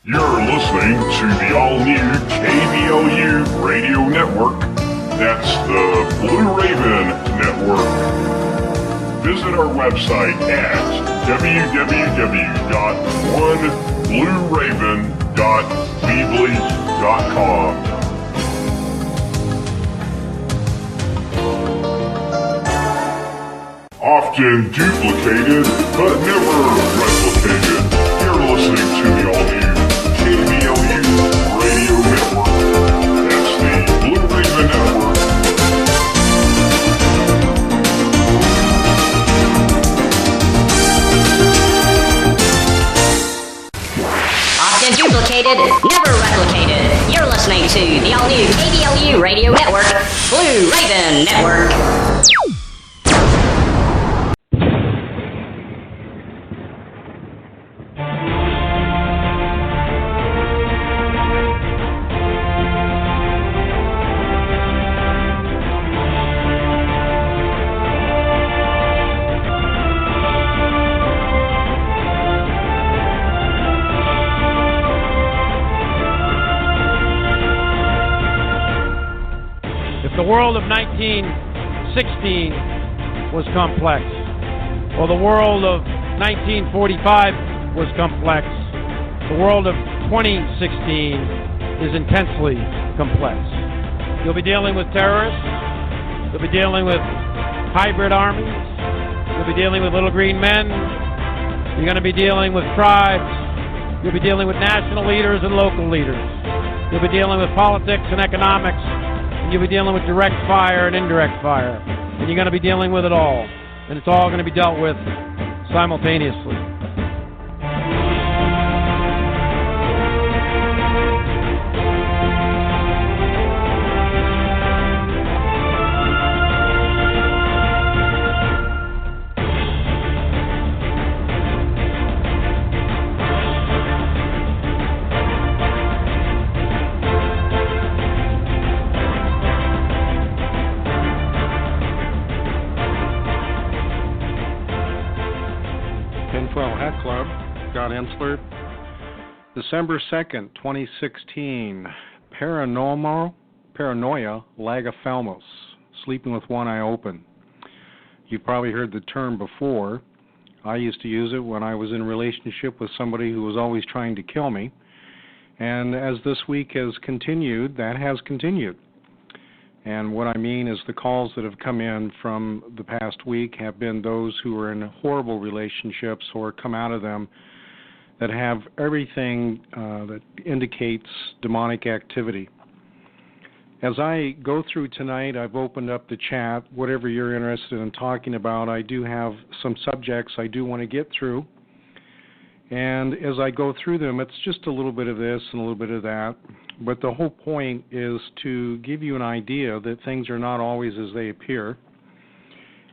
You're listening to the all-new KBLU Radio Network. That's the Blue Raven Network. Visit our website at www.oneblueraven.weebly.com. Often duplicated, but never replicated. You're listening to the all-new KBLU Radio Network. That's the Blue Raven Network. Often duplicated, never replicated. You're listening to the all-new KBLU Radio Network, Blue Raven Network. The world of 1916 was complex, or the world of 1945 was complex. The world of 2016 is intensely complex. You'll be dealing with terrorists. You'll be dealing with hybrid armies. You'll be dealing with little green men. You're going to be dealing with tribes. You'll be dealing with national leaders and local leaders. You'll be dealing with politics and economics. You'll be dealing with direct fire and indirect fire. And you're going to be dealing with it all. And it's all going to be dealt with simultaneously. Hensler, December 2nd, 2016, paranoia lagophthalmos, sleeping with one eye open. You've probably heard the term before. I used to use it when I was in a relationship with somebody who was always trying to kill me. And as this week has continued, that has continued. And what I mean is the calls that have come in from the past week have been those who are in horrible relationships or come out of them that have everything that indicates demonic activity. As I go through tonight, I've opened up the chat. Whatever you're interested in talking about, I do have some subjects I do want to get through. And as I go through them, it's just a little bit of this and a little bit of that. But the whole point is to give you an idea that things are not always as they appear,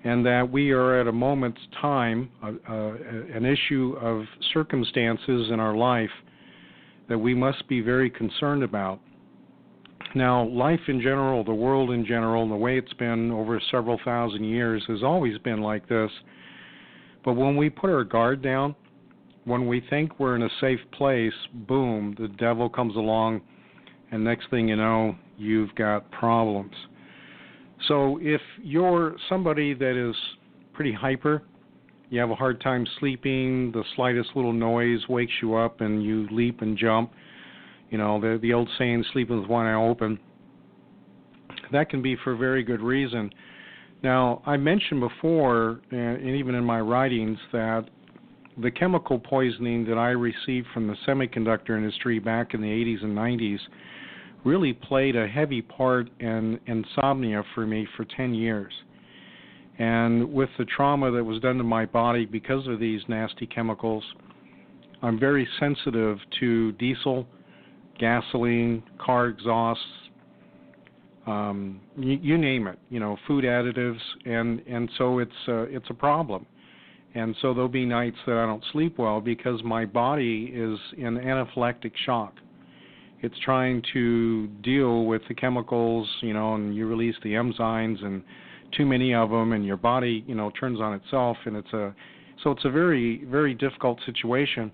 and that we are at a moment's time, an issue of circumstances in our life that we must be very concerned about. Now, life in general, the world in general, and the way it's been over several thousand years has always been like this. But when we put our guard down, when we think we're in a safe place, boom, the devil comes along, and next thing you know, you've got problems. So if you're somebody that is pretty hyper, you have a hard time sleeping, the slightest little noise wakes you up and you leap and jump, you know, the old saying, sleeping with one eye open, that can be for very good reason. Now, I mentioned before, and even in my writings, that the chemical poisoning that I received from the semiconductor industry back in the 80s and 90s really played a heavy part in insomnia for me for 10 years. And with the trauma that was done to my body because of these nasty chemicals, I'm very sensitive to diesel, gasoline, car exhausts, you name it, you know, food additives, and so it's a problem. And so there'll be nights that I don't sleep well because my body is in anaphylactic shock. It's trying to deal with the chemicals, you know, and you release the enzymes and too many of them, and your body, you know, turns on itself, and it's a very, very difficult situation.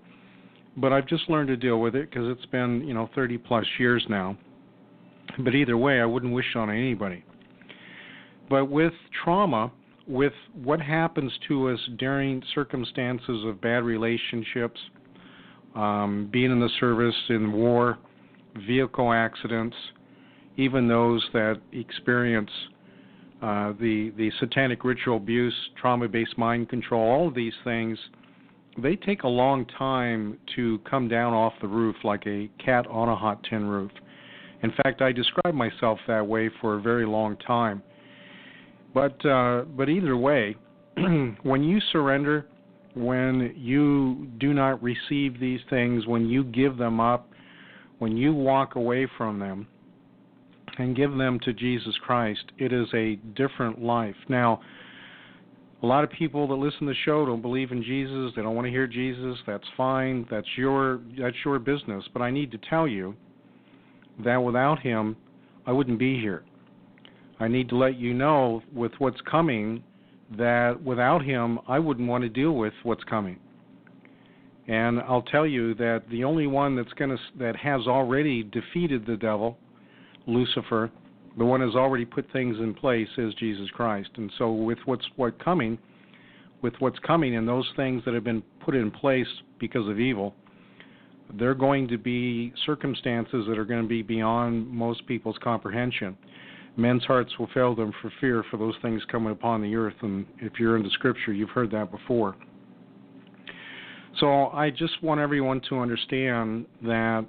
but I've just learned to deal with it because it's been, 30 plus years now. But either way, I wouldn't wish it on anybody. But with trauma, with what happens to us during circumstances of bad relationships, being in the service, in war, vehicle accidents, even those that experience the satanic ritual abuse, trauma-based mind control, all of these things, they take a long time to come down off the roof like a cat on a hot tin roof. In fact, I describe myself that way for a very long time. But either way, when you surrender, when you do not receive these things, when you give them up, when you walk away from them and give them to Jesus Christ, it is a different life. Now, a lot of people that listen to the show don't believe in Jesus. They don't want to hear Jesus. That's fine. That's your business. But I need to tell you that without him, I wouldn't be here. I need to let you know with what's coming that without him, I wouldn't want to deal with what's coming. And I'll tell you that the only one that has already defeated the devil, Lucifer, the one who's already put things in place, is Jesus Christ. And so with what's coming and those things that have been put in place because of evil, they're going to be circumstances that are going to be beyond most people's comprehension. Men's hearts will fail them for fear for those things coming upon the earth. And if you're into Scripture, you've heard that before. So I just want everyone to understand that,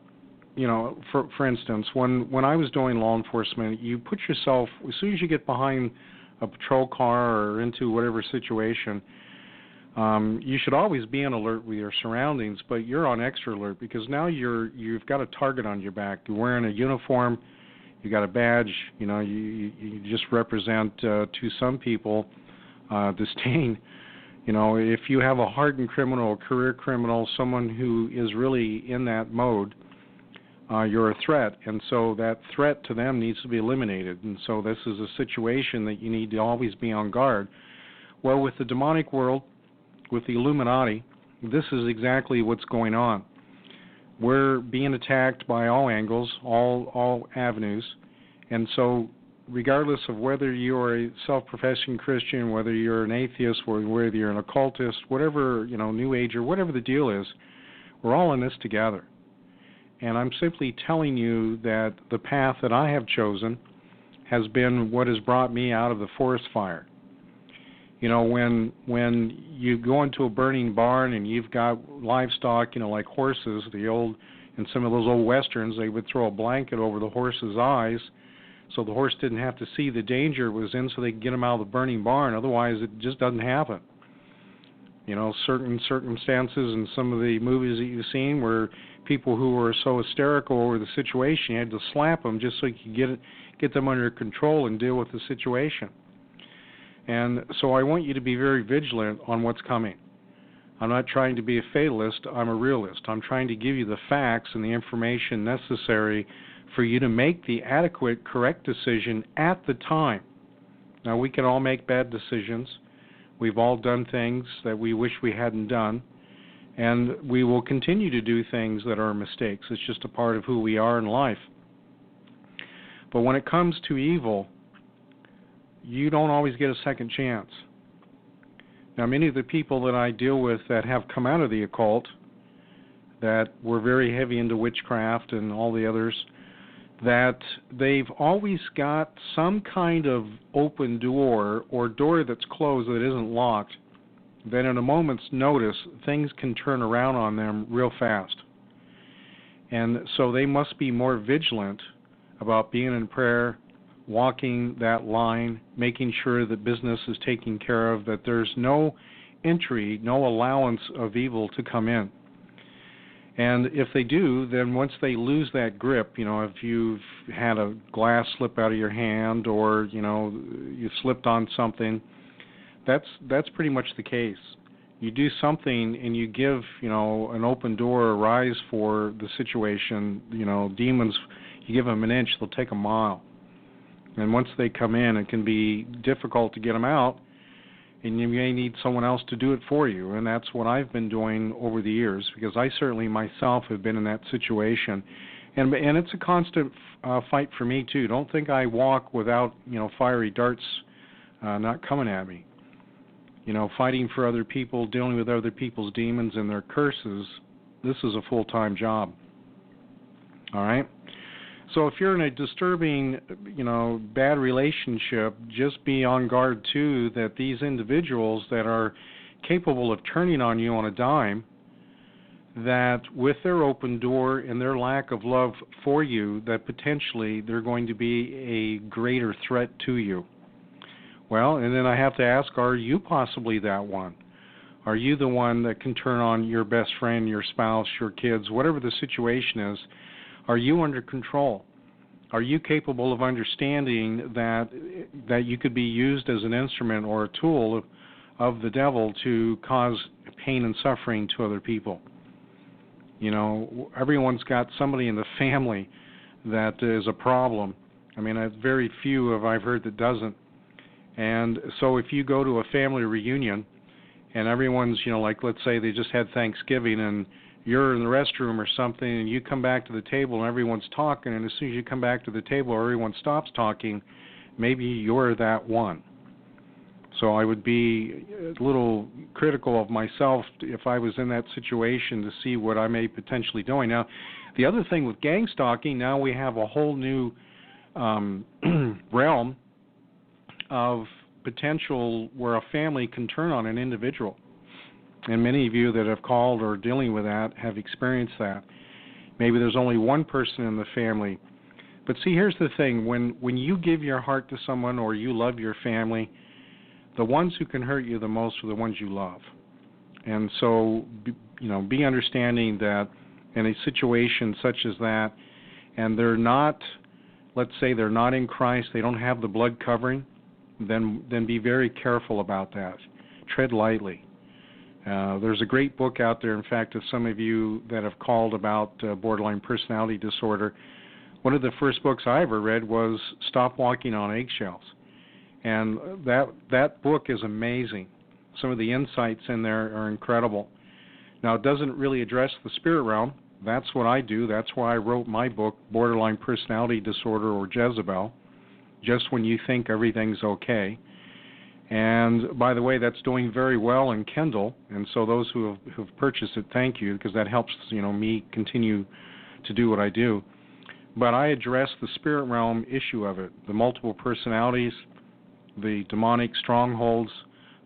for instance, when I was doing law enforcement, you put yourself, as soon as you get behind a patrol car or into whatever situation, you should always be on alert with your surroundings, but you're on extra alert because now you've got a target on your back. You're wearing a uniform, you got a badge, you just represent to some people disdain. If you have a hardened criminal, a career criminal, someone who is really in that mode, you're a threat, and so that threat to them needs to be eliminated. And so this is a situation that you need to always be on guard. Well, with the demonic world, with the Illuminati, this is exactly what's going on. We're being attacked by all angles, all avenues, and so regardless of whether you're a self-professing Christian, whether you're an atheist, or whether you're an occultist, whatever, New Age or whatever the deal is, we're all in this together. And I'm simply telling you that the path that I have chosen has been what has brought me out of the forest fire. When you go into a burning barn and you've got livestock, like horses, in some of those old westerns, they would throw a blanket over the horse's eyes so the horse didn't have to see the danger it was in so they could get him out of the burning barn. Otherwise, it just doesn't happen. Certain circumstances in some of the movies that you've seen where people who were so hysterical over the situation, you had to slap them just so you could get them under control and deal with the situation. And so I want you to be very vigilant on what's coming. I'm not trying to be a fatalist. I'm a realist. I'm trying to give you the facts and the information necessary for you to make the adequate, correct decision at the time. Now, we can all make bad decisions. We've all done things that we wish we hadn't done, and we will continue to do things that are mistakes. It's just a part of who we are in life. But when it comes to evil, you don't always get a second chance. Now, many of the people that I deal with that have come out of the occult, that were very heavy into witchcraft and all the others, that they've always got some kind of open door or door that's closed that isn't locked, then in a moment's notice, things can turn around on them real fast. And so they must be more vigilant about being in prayer, walking that line, making sure that business is taken care of, that there's no entry, no allowance of evil to come in. And if they do, then once they lose that grip, if you've had a glass slip out of your hand or, you slipped on something, that's pretty much the case. You do something and you give, an open door, a rise for the situation, demons, you give them an inch, they'll take a mile. And once they come in, it can be difficult to get them out. and you may need someone else to do it for you, and that's what I've been doing over the years, because I certainly myself have been in that situation, and it's a constant fight for me too. Don't think I walk without fiery darts not coming at me. Fighting for other people, dealing with other people's demons and their curses. This is a full-time job. All right. So if you're in a disturbing, bad relationship, just be on guard too that these individuals that are capable of turning on you on a dime, that with their open door and their lack of love for you, that potentially they're going to be a greater threat to you. Well, and then I have to ask, are you possibly that one? Are you the one that can turn on your best friend, your spouse, your kids, whatever the situation is? Are you under control? Are you capable of understanding that you could be used as an instrument or a tool of the devil to cause pain and suffering to other people? Everyone's got somebody in the family that is a problem. I mean, very few have I've heard that doesn't. And so if you go to a family reunion and everyone's, like let's say they just had Thanksgiving and you're in the restroom or something and you come back to the table and everyone's talking, and as soon as you come back to the table everyone stops talking, maybe you're that one. So I would be a little critical of myself if I was in that situation to see what I may potentially doing. Now, the other thing with gang stalking, now we have a whole new realm of potential where a family can turn on an individual. And many of you that have called or dealing with that have experienced that. Maybe there's only one person in the family. But see, here's the thing. When you give your heart to someone or you love your family, the ones who can hurt you the most are the ones you love. And so, be understanding that in a situation such as that, and they're not, let's say they're not in Christ, they don't have the blood covering, then be very careful about that. Tread lightly. There's a great book out there, in fact, of some of you that have called about borderline personality disorder. One of the first books I ever read was Stop Walking on Eggshells. And that book is amazing. Some of the insights in there are incredible. Now, it doesn't really address the spirit realm. That's what I do. That's why I wrote my book, Borderline Personality Disorder or Jezebel, Just When You Think Everything's Okay. And by the way, that's doing very well in Kindle. And so those who have purchased it, thank you, because that helps me continue to do what I do. But I address the spirit realm issue of it, the multiple personalities, the demonic strongholds,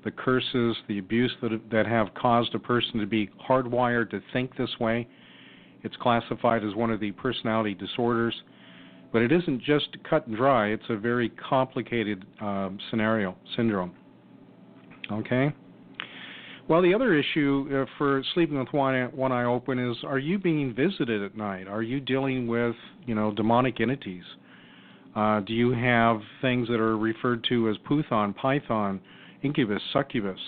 the curses, the abuse that have caused a person to be hardwired to think this way. It's classified as one of the personality disorders. But it isn't just cut and dry. It's a very complicated syndrome. Okay? Well, the other issue for sleeping with one eye open is, are you being visited at night? Are you dealing with, demonic entities? Do you have things that are referred to as Python, incubus, succubus?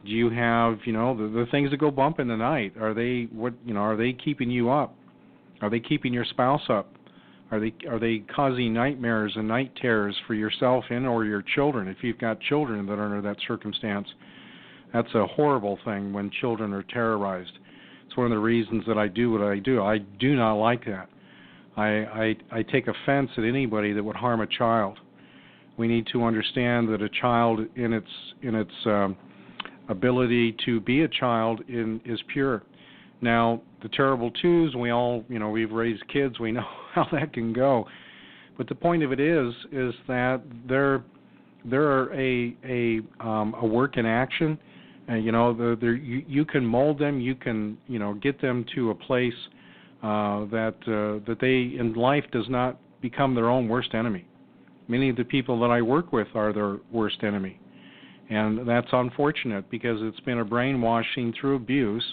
Do you have, the things that go bump in the night? Are they keeping you up? Are they keeping your spouse up? Are they causing nightmares and night terrors for yourself and or your children? If you've got children that are under that circumstance, that's a horrible thing when children are terrorized. It's one of the reasons that I do what I do. I do not like that. I take offense at anybody that would harm a child. We need to understand that a child in its ability to be a child is pure. Now, the terrible twos, we all, we've raised kids, we know how that can go. But the point of it is that they're a work in action. You can mold them, you can, get them to a place that they in life does not become their own worst enemy. Many of the people that I work with are their worst enemy. And that's unfortunate because it's been a brainwashing through abuse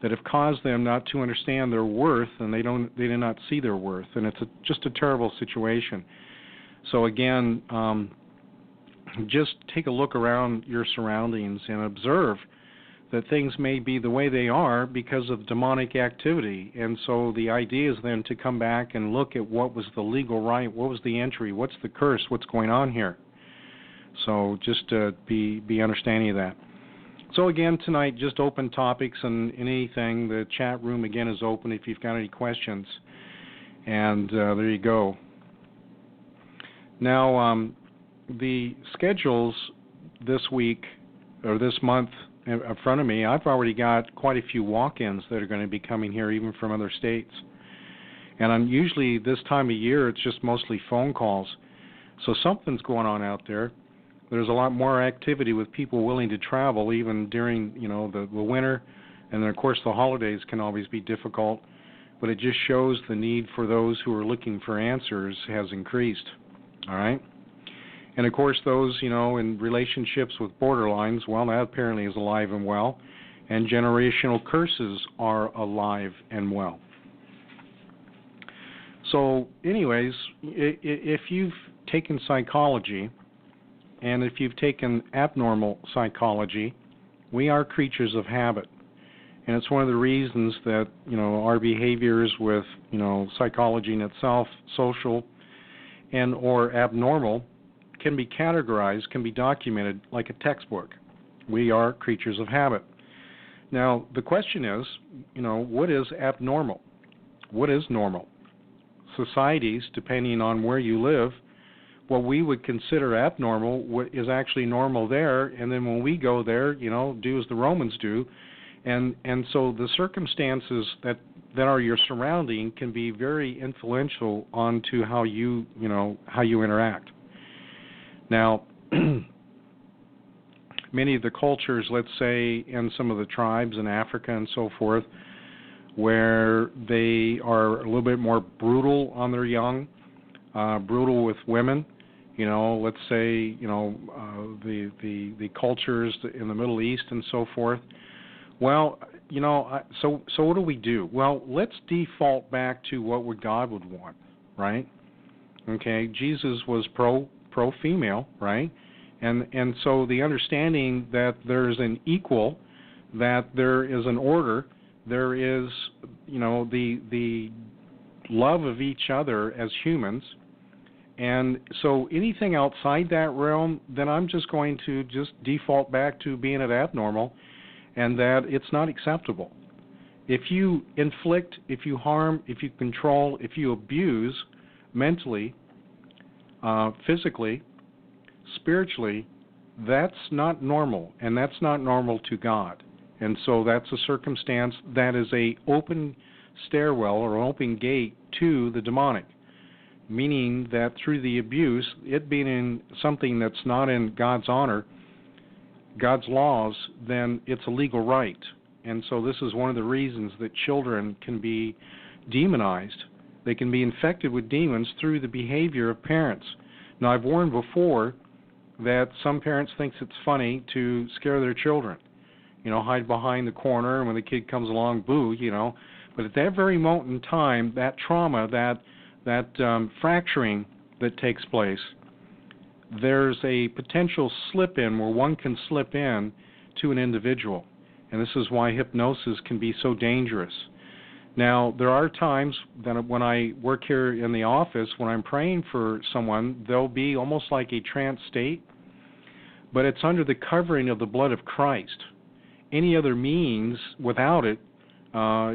that have caused them not to understand their worth, and they do not see their worth, and it's just a terrible situation. So again, just take a look around your surroundings and observe that things may be the way they are because of demonic activity. And so the idea is then to come back and look at what was the legal right, what was the entry, what's the curse, what's going on here. So just be understanding of that. So again, tonight, just open topics and anything. The chat room, again, is open if you've got any questions. And there you go. Now, the schedules this week, or this month in front of me, I've already got quite a few walk-ins that are going to be coming here, even from other states. And I'm usually, this time of year, it's just mostly phone calls. So something's going on out there. There's a lot more activity with people willing to travel, even during, the winter. And then, of course, the holidays can always be difficult. But it just shows the need for those who are looking for answers has increased. All right? And, of course, those, in relationships with borderlines, well, that apparently is alive and well. And generational curses are alive and well. So, anyways, if you've taken psychology, and if you've taken abnormal psychology, we are creatures of habit. And it's one of the reasons that, our behaviors with, psychology in itself, social and or abnormal, can be categorized, can be documented like a textbook. We are creatures of habit. Now, the question is, what is abnormal? What is normal? Societies, depending on where you live, what we would consider abnormal is actually normal there, and then when we go there, do as the Romans do, and so the circumstances that are your surrounding can be very influential onto how you interact. Now, many of the cultures, let's say in some of the tribes in Africa and so forth, where they are a little bit more brutal on their young, brutal with women. Let's say, the cultures in the Middle East and so forth. Well, so what do we do? Well, let's default back to what God would want, right? Okay, Jesus was pro-female, right? And so the understanding that there's an equal, that there is an order, there is, the love of each other as humans. And so anything outside that realm, then I'm just going to just default back to being at abnormal, and that it's not acceptable. If you inflict, if you harm, if you control, if you abuse mentally, physically, spiritually, that's not normal, and that's not normal to God. And so that's a circumstance that is a open stairwell or open gate to the demonic. Meaning that through the abuse, it being in something that's not in God's honor, God's laws, then it's a legal right. And so this is one of the reasons that children can be demonized. They can be infected with demons through the behavior of parents. Now, I've warned before that some parents think it's funny to scare their children. Hide behind the corner, and when the kid comes along, boo, But at that very moment in time, that trauma, that fracturing that takes place, there's a potential slip-in where one can slip in to an individual. And this is why hypnosis can be so dangerous. Now, there are times that when I work here in the office, when I'm praying for someone, there'll be almost like a trance state, but it's under the covering of the blood of Christ. Any other means without it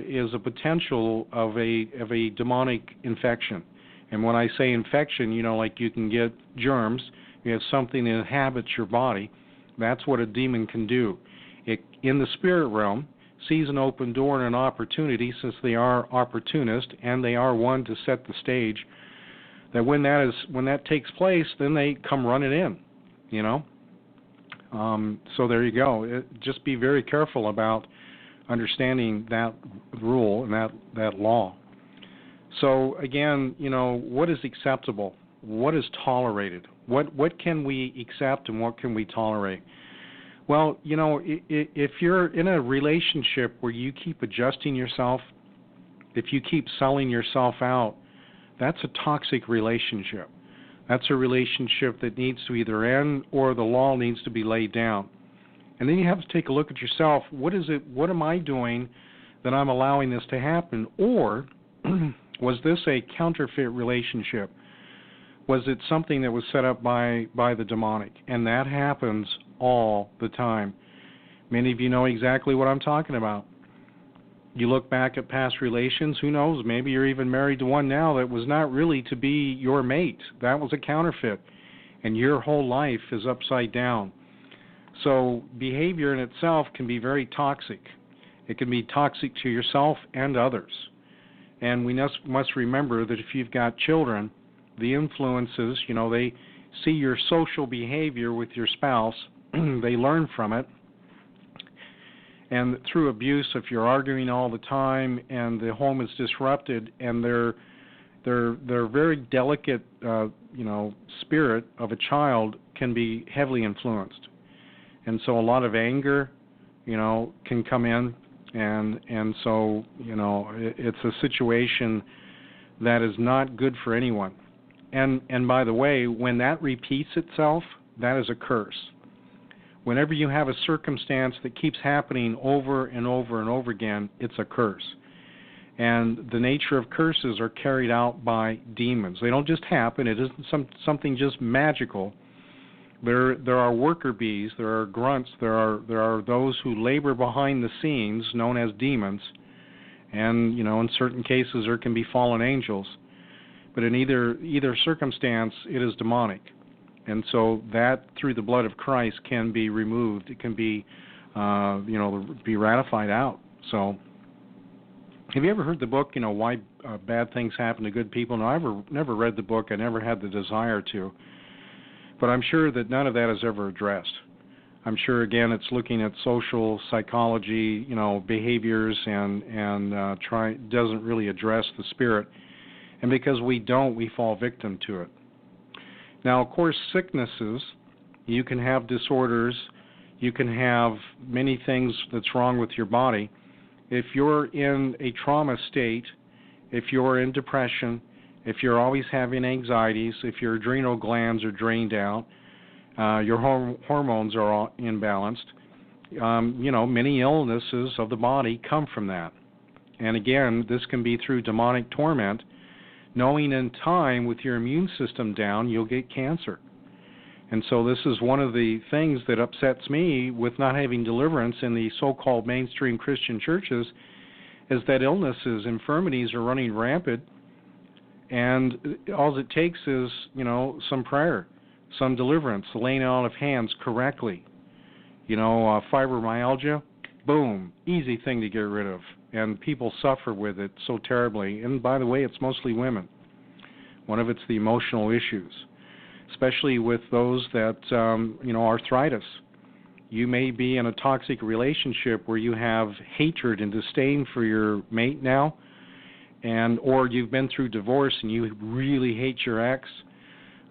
is a potential of a demonic infection. And when I say infection, like you can get germs, you have something that inhabits your body. That's what a demon can do. It, in the spirit realm, sees an open door and an opportunity, since they are opportunists and they are one to set the stage, that when that takes place, then they come running in, So there you go. Just be very careful about understanding that rule and that law. So again, what is acceptable? What is tolerated? What can we accept and what can we tolerate? Well, if you're in a relationship where you keep adjusting yourself, if you keep selling yourself out, that's a toxic relationship. That's a relationship that needs to either end or the law needs to be laid down. And then you have to take a look at yourself. What am I doing that I'm allowing this to happen? Or was this a counterfeit relationship Was it something that was set up by the demonic? And that happens all the time. Many of you know exactly what I'm talking about. You look back at past relations, who knows, maybe you're even married to one now that was not really to be your mate. That was a counterfeit, and your whole life is upside down. So behavior in itself can be very toxic. It can be toxic to yourself and others. And we must remember that if you've got children, the influences, they see your social behavior with your spouse, they learn from it. And through abuse, if you're arguing all the time and the home is disrupted, and their very delicate, spirit of a child can be heavily influenced, and so a lot of anger, can come in, and so it's a situation that is not good for anyone. And by the way, when that repeats itself, that is a curse. Whenever you have a circumstance that keeps happening over and over and over again, it's a curse. And the nature of curses are carried out by demons. They don't just happen. It isn't something just magical. There are worker bees, there are grunts, there are those who labor behind the scenes, known as demons. And, in certain cases there can be fallen angels. But in either circumstance, it is demonic. And so that, through the blood of Christ, can be removed. It can be, be ratified out. So, have you ever heard the book, Why Bad Things Happen to Good People? No, I've never read the book. I never had the desire to. But I'm sure that none of that is ever addressed. I'm sure, again, it's looking at social psychology, behaviors, and doesn't really address the spirit. And because we don't, we fall victim to it. Now, of course, sicknesses, you can have disorders, you can have many things that's wrong with your body. If you're in a trauma state, if you're in depression, if you're always having anxieties, if your adrenal glands are drained out, your hormones are all imbalanced, many illnesses of the body come from that. And again, this can be through demonic torment. Knowing in time with your immune system down, you'll get cancer. And so this is one of the things that upsets me with not having deliverance in the so-called mainstream Christian churches, is that illnesses, infirmities are running rampant, and all it takes is, some prayer, some deliverance, the laying on of hands correctly. Fibromyalgia, boom, easy thing to get rid of. And people suffer with it so terribly. And by the way, it's mostly women. One of it's the emotional issues, especially with those that, arthritis. You may be in a toxic relationship where you have hatred and disdain for your mate now, or you've been through divorce and you really hate your ex.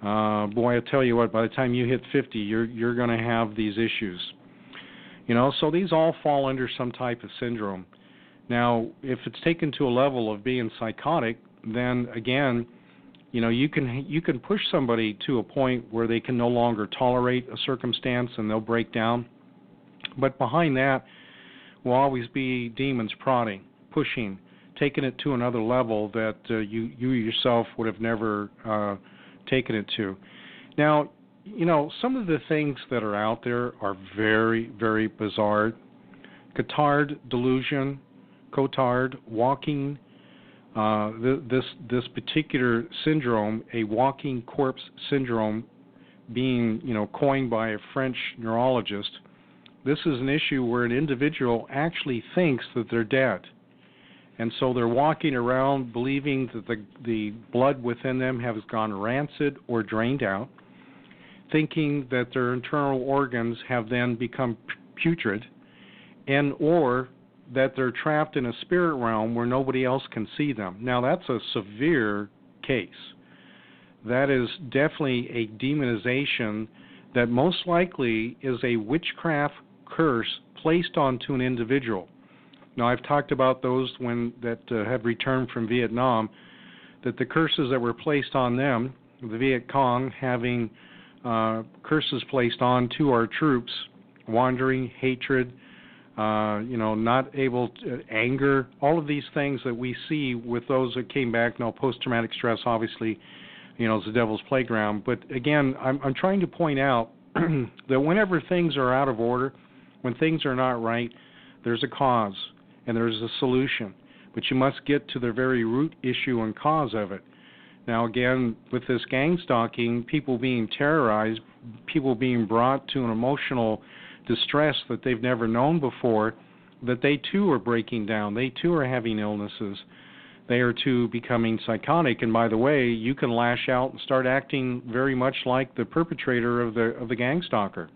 Boy, I tell you what, by the time you hit 50, you're going to have these issues. So these all fall under some type of syndrome. Now, if it's taken to a level of being psychotic, then again, you can push somebody to a point where they can no longer tolerate a circumstance and they'll break down. But behind that will always be demons prodding, pushing, taking it to another level that you yourself would have never taken it to. Now, some of the things that are out there are very, very bizarre. Cotard delusion, Cotard, walking, this particular syndrome, a walking corpse syndrome, being coined by a French neurologist. This is an issue where an individual actually thinks that they're dead, and so they're walking around believing that the blood within them has gone rancid or drained out, thinking that their internal organs have then become putrid, and or that they're trapped in a spirit realm where nobody else can see them. Now, that's a severe case. That is definitely a demonization that most likely is a witchcraft curse placed onto an individual. Now, I've talked about those that have returned from Vietnam, that the curses that were placed on them, the Viet Cong having curses placed on to our troops, wandering, hatred, not able to, anger, all of these things that we see with those that came back. Now, post-traumatic stress, obviously, it's the devil's playground. But again, I'm trying to point out that whenever things are out of order, when things are not right, there's a cause and there's a solution. But you must get to the very root issue and cause of it. Now, again, with this gang stalking, people being terrorized, people being brought to an emotional distress that they've never known before, that they too are breaking down. They too are having illnesses. They are too becoming psychotic. And by the way, you can lash out and start acting very much like the perpetrator of the gang stalker.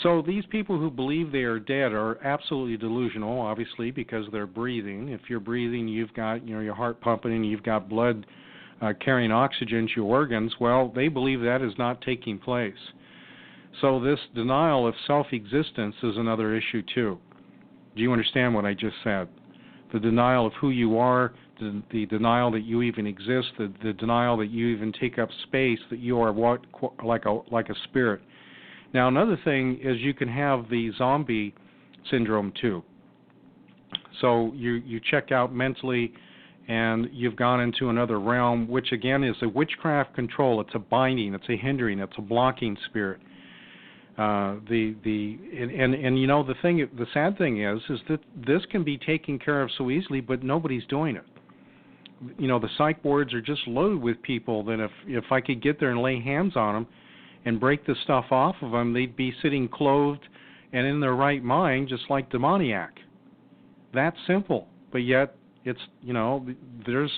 So these people who believe they are dead are absolutely delusional, obviously, because they're breathing. If you're breathing, you've got your heart pumping and you've got blood carrying oxygen to your organs. Well, they believe that is not taking place. So this denial of self-existence is another issue too. Do you understand what I just said? The denial of who you are, the denial that you even exist, the denial that you even take up space, that you are like a spirit. Now, another thing is you can have the zombie syndrome too. So you check out mentally, and you've gone into another realm, which again is a witchcraft control. It's a binding, it's a hindering, it's a blocking spirit. The sad thing is that this can be taken care of so easily, but nobody's doing it. The psych wards are just loaded with people that if I could get there and lay hands on them and break the stuff off of them, they'd be sitting clothed and in their right mind, just like demoniac. That simple. But yet, it's, there's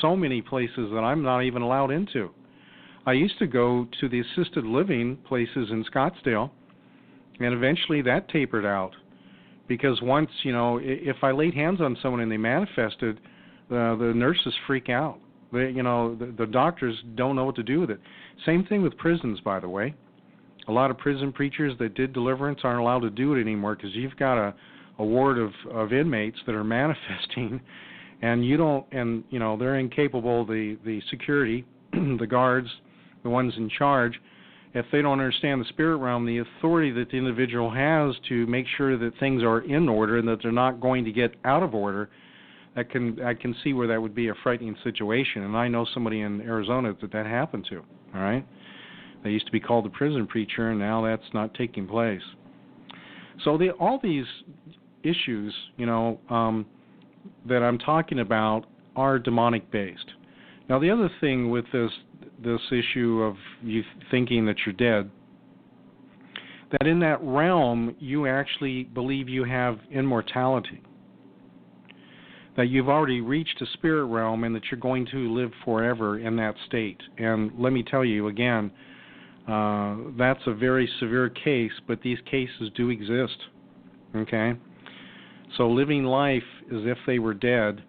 so many places that I'm not even allowed into. I used to go to the assisted living places in Scottsdale, and eventually that tapered out. Because once, if I laid hands on someone and they manifested, the nurses freak out. The doctors don't know what to do with it. Same thing with prisons, by the way. A lot of prison preachers that did deliverance aren't allowed to do it anymore because you've got a ward of inmates that are manifesting, and they're incapable. The security, the guards, the ones in charge, if they don't understand the spirit realm, the authority that the individual has to make sure that things are in order and that they're not going to get out of order, I can see where that would be a frightening situation. And I know somebody in Arizona that happened to. All right, they used to be called the prison preacher, and now that's not taking place. So all these issues, that I'm talking about are demonic based. Now, the other thing with this issue of you thinking that you're dead, that in that realm you actually believe you have immortality, that you've already reached a spirit realm and that you're going to live forever in that state. And let me tell you again, that's a very severe case, but these cases do exist. Okay? So living life as if they were dead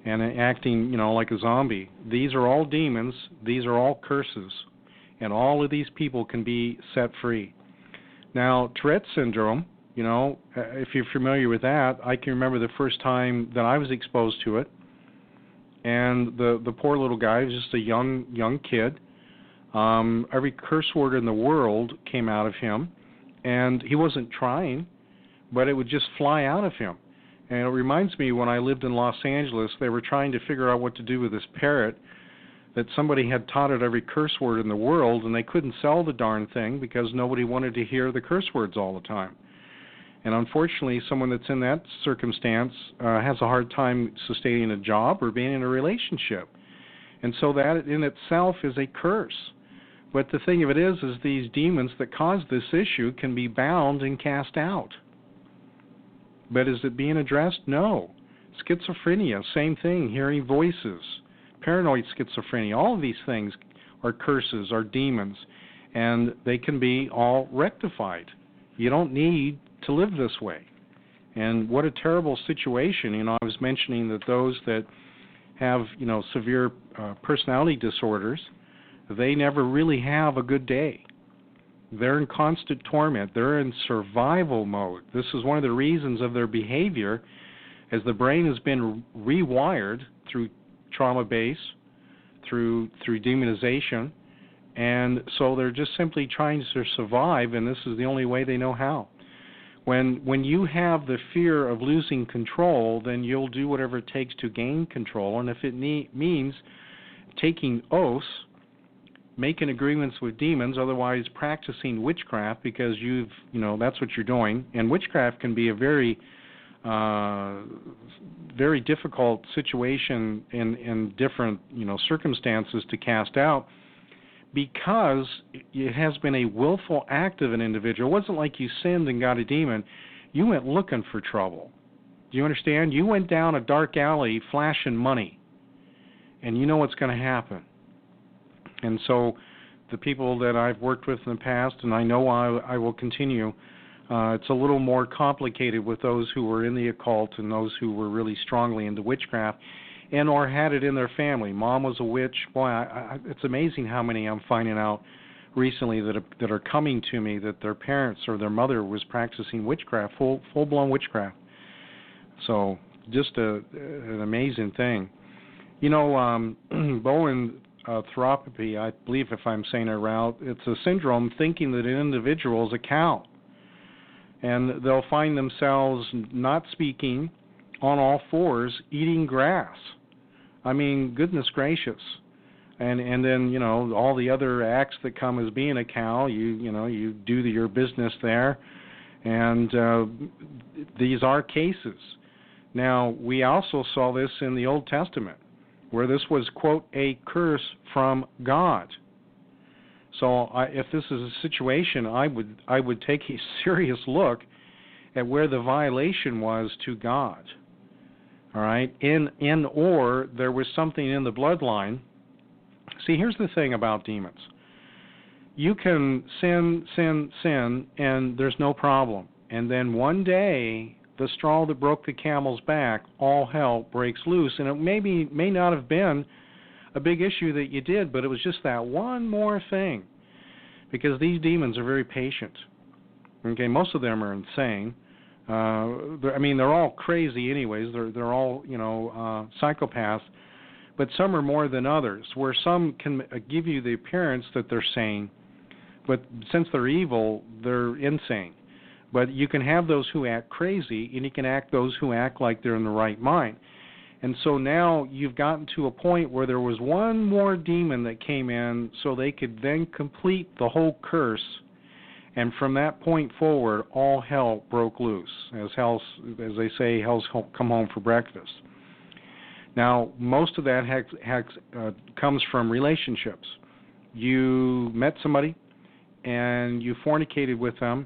and acting, like a zombie, these are all demons, these are all curses, and all of these people can be set free. Now, Tourette's syndrome, if you're familiar with that, I can remember the first time that I was exposed to it, and the poor little guy was just a young kid. Every curse word in the world came out of him, and he wasn't trying, but it would just fly out of him. And it reminds me when I lived in Los Angeles, they were trying to figure out what to do with this parrot that somebody had taught it every curse word in the world, and they couldn't sell the darn thing because nobody wanted to hear the curse words all the time. And unfortunately, someone that's in that circumstance has a hard time sustaining a job or being in a relationship. And so that in itself is a curse. But the thing of it is these demons that cause this issue can be bound and cast out. But is it being addressed? No. Schizophrenia, same thing, hearing voices, paranoid schizophrenia, all of these things are curses, are demons, and they can be all rectified. You don't need to live this way. And what a terrible situation. I was mentioning that those that have, severe personality disorders, they never really have a good day. They're in constant torment. They're in survival mode. This is one of the reasons of their behavior, as the brain has been rewired through trauma base, through demonization, and so they're just simply trying to survive, and this is the only way they know how. When you have the fear of losing control, then you'll do whatever it takes to gain control, and if it means taking oaths, making agreements with demons, otherwise practicing witchcraft, because that's what you're doing. And witchcraft can be a very very difficult situation in different circumstances to cast out, because it has been a willful act of an individual. It wasn't like you sinned and got a demon. You went looking for trouble. Do you understand? You went down a dark alley flashing money, and you know what's going to happen. And so the people that I've worked with in the past, and I know I will continue, it's a little more complicated with those who were in the occult and those who were really strongly into witchcraft and or had it in their family. Mom was a witch. Boy, it's amazing how many I'm finding out recently that are coming to me that their parents or their mother was practicing witchcraft, full-blown witchcraft. So just an amazing thing. Bowen thropopy, I believe if I'm saying it right, it's a syndrome thinking that an individual is a cow. And they'll find themselves not speaking, on all fours, eating grass. I mean, goodness gracious. And then, all the other acts that come as being a cow, you do your business there. And these are cases. Now, we also saw this in the Old Testament, where this was, quote, a curse from God. So if this is a situation, I would take a serious look at where the violation was to God. All right? Or there was something in the bloodline. See, here's the thing about demons. You can sin, and there's no problem. And then one day, the straw that broke the camel's back, all hell breaks loose. And it may not have been a big issue that you did, but it was just that one more thing. Because these demons are very patient. Okay, most of them are insane. They're all crazy anyways. They're all, psychopaths. But some are more than others, where some can give you the appearance that they're sane, but since they're evil, they're insane. But you can have those who act crazy, and you can those who act like they're in the right mind. And so now you've gotten to a point where there was one more demon that came in so they could then complete the whole curse. And from that point forward, all hell broke loose. As they say, hell's come home for breakfast. Now, most of that comes from relationships. You met somebody, and you fornicated with them,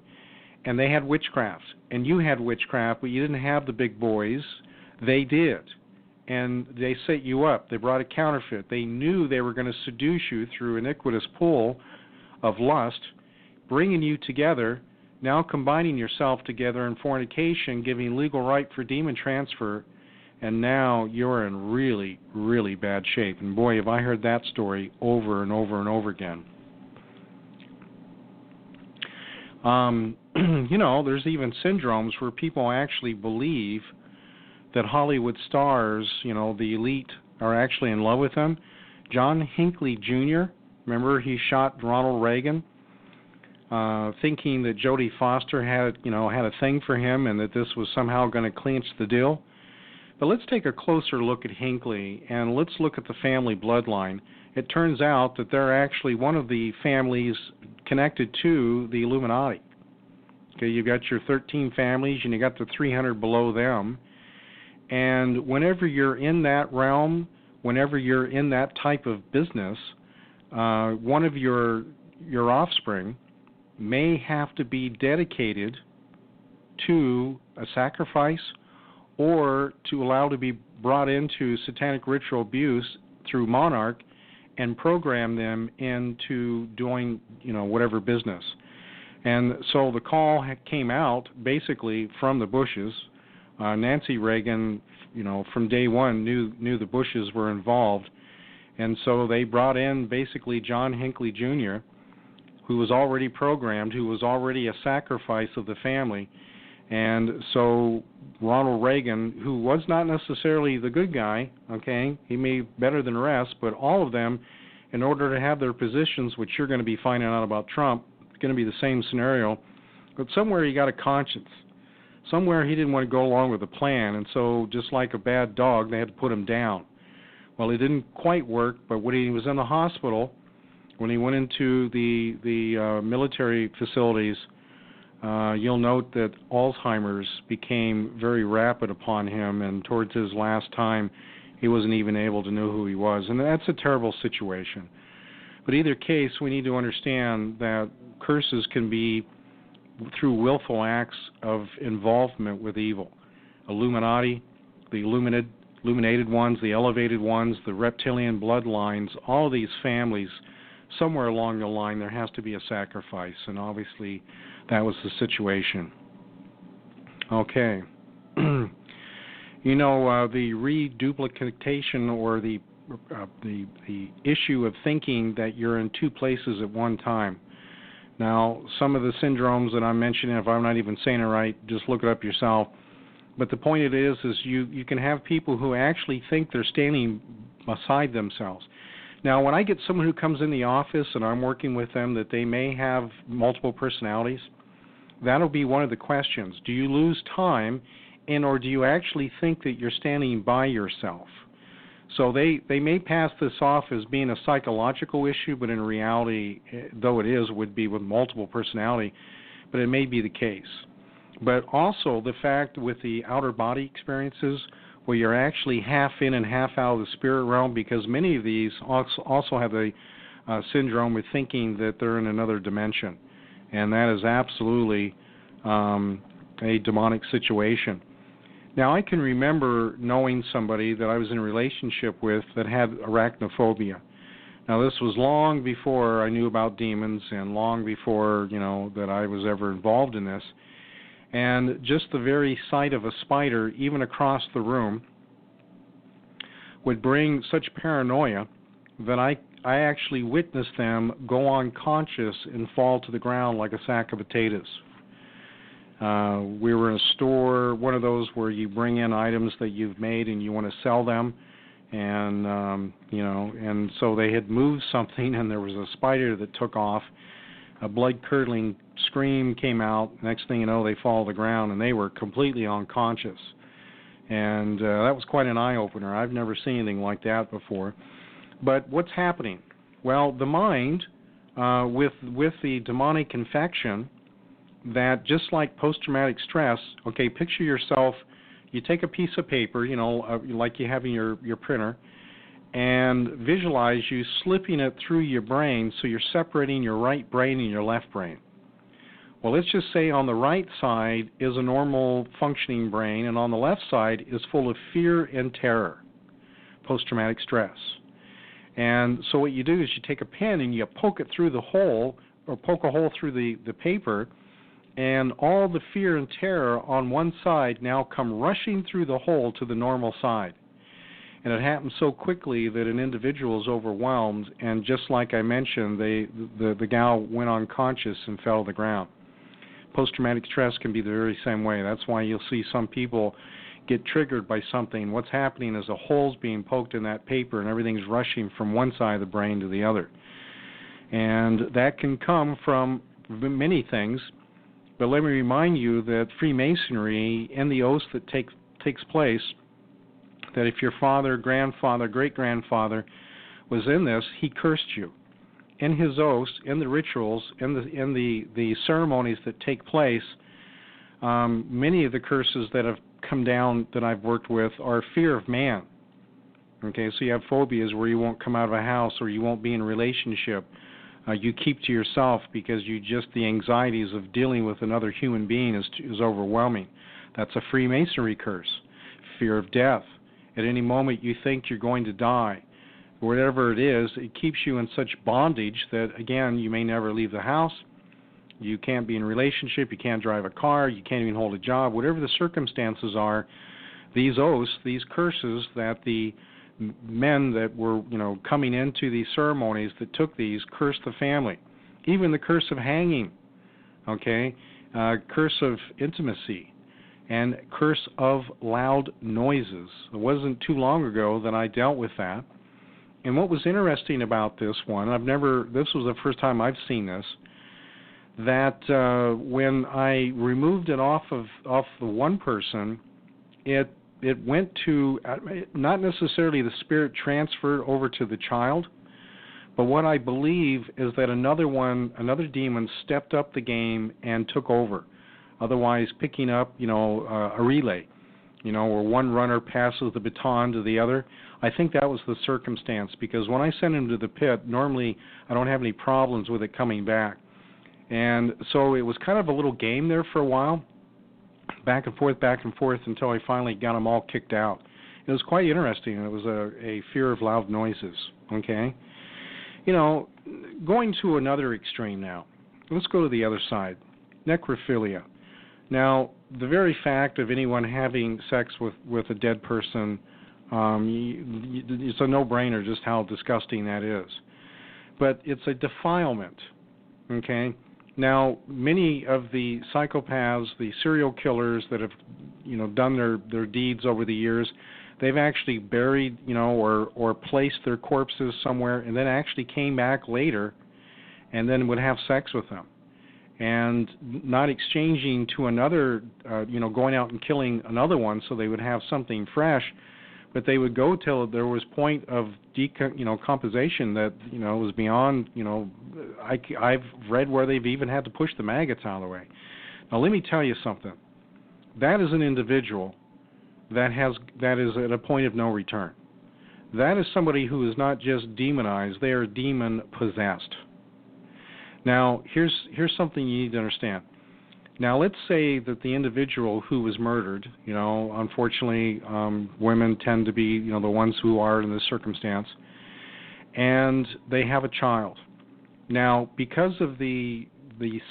and they had witchcraft. And you had witchcraft, but you didn't have the big boys. They did. And they set you up. They brought a counterfeit. They knew they were going to seduce you through iniquitous pull of lust, bringing you together, now combining yourself together in fornication, giving legal right for demon transfer, and now you're in really, really bad shape. And boy, have I heard that story over and over and over again. There's even syndromes where people actually believe that Hollywood stars, the elite, are actually in love with them. John Hinckley Jr., remember he shot Ronald Reagan, thinking that Jodie Foster had a thing for him and that this was somehow going to clinch the deal. But let's take a closer look at Hinckley, and let's look at the family bloodline. It turns out that they're actually one of the families connected to the Illuminati. Okay, you got your 13 families, and you got the 300 below them. And whenever you're in that realm, whenever you're in that type of business, one of your offspring may have to be dedicated to a sacrifice or to allow to be brought into satanic ritual abuse through Monarch and program them into doing, whatever business. And so the call came out basically from the Bushes. Nancy Reagan, from day one knew the Bushes were involved. And so they brought in basically John Hinckley Jr., who was already programmed, who was already a sacrifice of the family. And so Ronald Reagan, who was not necessarily the good guy, okay, he may be better than the rest, but all of them, in order to have their positions, which you're going to be finding out about Trump, it's going to be the same scenario, but somewhere he got a conscience. Somewhere he didn't want to go along with the plan, and so just like a bad dog, they had to put him down. Well, it didn't quite work, but when he was in the hospital, when he went into the military facilities, you'll note that Alzheimer's became very rapid upon him, and towards his last time, he wasn't even able to know who he was. And that's a terrible situation. But either case, we need to understand that curses can be through willful acts of involvement with evil. Illuminati, the illuminated ones, the elevated ones, the reptilian bloodlines, all of these families, somewhere along the line there has to be a sacrifice, and obviously that was the situation. Okay. You know, the reduplication, or the issue of thinking that you're in two places at one time. Now, some of the syndromes that I'm mentioning, if I'm not even saying it right, just look it up yourself. But the point it is you can have people who actually think they're standing beside themselves. Now, when I get someone who comes in the office and I'm working with them that they may have multiple personalities, that'll be one of the questions. Do you lose time, or do you actually think that you're standing by yourself? So they may pass this off as being a psychological issue, but in reality, though it is, would be with multiple personality, but it may be the case. But also the fact with the outer body experiences, where you're actually half in and half out of the spirit realm, because many of these also have a syndrome of thinking that they're in another dimension. And that is absolutely a demonic situation. Now, I can remember knowing somebody that I was in a relationship with that had arachnophobia. Now, this was long before I knew about demons and long before, that I was ever involved in this. And just the very sight of a spider, even across the room, would bring such paranoia that I actually witnessed them go unconscious and fall to the ground like a sack of potatoes. We were in a store, one of those where you bring in items that you've made and you want to sell them, and and so they had moved something, and there was a spider that took off. A blood-curdling scream came out. Next thing you know, they fall to the ground, and they were completely unconscious. And that was quite an eye-opener. I've never seen anything like that before. But what's happening? Well, the mind, with the demonic infection, that just like post-traumatic stress, okay, picture yourself, you take a piece of paper, like you have in your printer, and visualize you slipping it through your brain, so you're separating your right brain and your left brain. Well, let's just say on the right side is a normal functioning brain, and on the left side is full of fear and terror, post-traumatic stress. And so what you do is you take a pen and you poke it through the hole, or poke a hole through the paper, and all the fear and terror on one side now come rushing through the hole to the normal side. And it happens so quickly that an individual is overwhelmed, and just like I mentioned, the gal went unconscious and fell to the ground. Post-traumatic stress can be the very same way. That's why you'll see some people get triggered by something. What's happening is a hole's being poked in that paper, and everything's rushing from one side of the brain to the other. And that can come from many things. But let me remind you that Freemasonry and the oath that takes place, that if your father, grandfather, great-grandfather was in this, he cursed you. In his oaths, in the rituals, in the ceremonies that take place, many of the curses that have come down that I've worked with are fear of man. Okay, so you have phobias where you won't come out of a house, or you won't be in a relationship. You keep to yourself because the anxieties of dealing with another human being is overwhelming. That's a Freemasonry curse. Fear of death. At any moment you think you're going to die. Whatever it is, it keeps you in such bondage that, again, you may never leave the house. You can't be in a relationship. You can't drive a car. You can't even hold a job. Whatever the circumstances are, these oaths, these curses that the men that were, coming into these ceremonies that took these cursed the family. Even the curse of hanging, okay, curse of intimacy, and curse of loud noises. It wasn't too long ago that I dealt with that. And what was interesting about this one, this was the first time I've seen this, that when I removed it off the one person, it it went to, not necessarily the spirit transferred over to the child, but what I believe is that another demon stepped up the game and took over, otherwise picking up, a relay, where one runner passes the baton to the other. I think that was the circumstance, because when I send him to the pit, normally I don't have any problems with it coming back. And so it was kind of a little game there for a while, back and forth, until I finally got them all kicked out. It was quite interesting. It was a fear of loud noises, okay? Going to another extreme now. Let's go to the other side, necrophilia. Now, the very fact of anyone having sex with a dead person, it's a no-brainer just how disgusting that is. But it's a defilement, okay? Now, many of the psychopaths, the serial killers that have, done their deeds over the years, they've actually buried, or placed their corpses somewhere, and then actually came back later, and then would have sex with them, and not exchanging to another, going out and killing another one so they would have something fresh, but they would go till there was point of composition that was beyond. I've read where they've even had to push the maggots out of the way. Now let me tell you something. That is an individual that is at a point of no return. That is somebody who is not just demonized; they are demon possessed. Now here's something you need to understand. Now, let's say that the individual who was murdered, unfortunately, women tend to be, the ones who are in this circumstance, and they have a child. Now, because of the